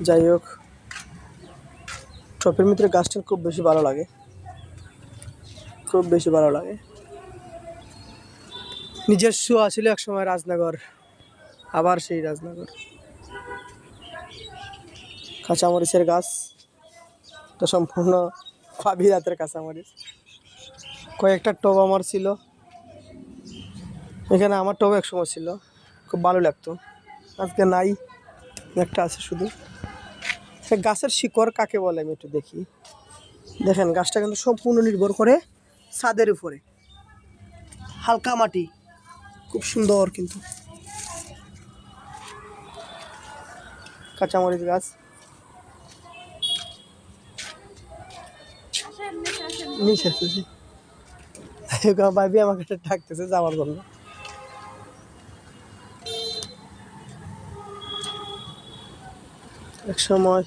যাই হোক, টপের ভিতরে গাছটা খুব বেশি ভালো লাগে, খুব বেশি ভালো লাগে। নিজস্ব ছিল এক সময় রাজনগর, আবার সেই রাজনগর। কাঁচামরিচের গাছ, এটা সম্পূর্ণ পাবি রাতের কাঁচামরিচ। কয়েকটা টব আমার ছিল এখানে, আমার টব এক সময় ছিল, খুব ভালো লাগতো। আজকে নাই, একটা আছে শুধু। গাছের শিকড় কাকে বলে আমি একটু দেখি। দেখেন গাছটা কিন্তু সম্পূর্ণ নির্ভর করে ছাদের উপরে, হালকা মাটি, খুব সুন্দর। কিন্তু কাঁচামরিচ গাছ, নিচে আসতেছি, ভাবি আমাকে ডাকতেছে যাওয়ার জন্য। এক সময়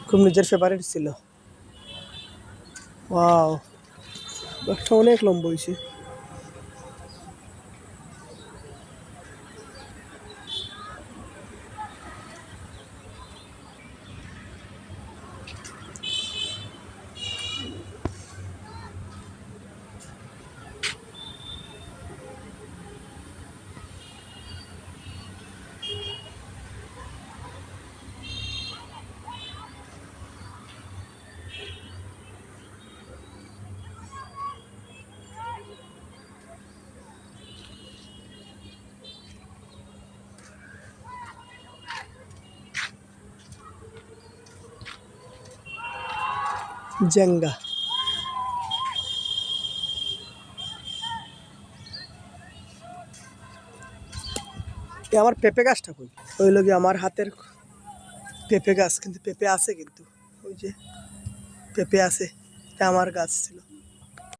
খুব নিজের ফেভারিট ছিল। ওয়াও, একটা অনেক লম্বা হয়েছে। জেঙ্গা, আমার পেঁপে গাছটা কই? ওই লোক আমার হাতের পেঁপে গাছ, কিন্তু পেঁপে আছে, কিন্তু ওই যে পেঁপে আছে, এটা আমার গাছ ছিল।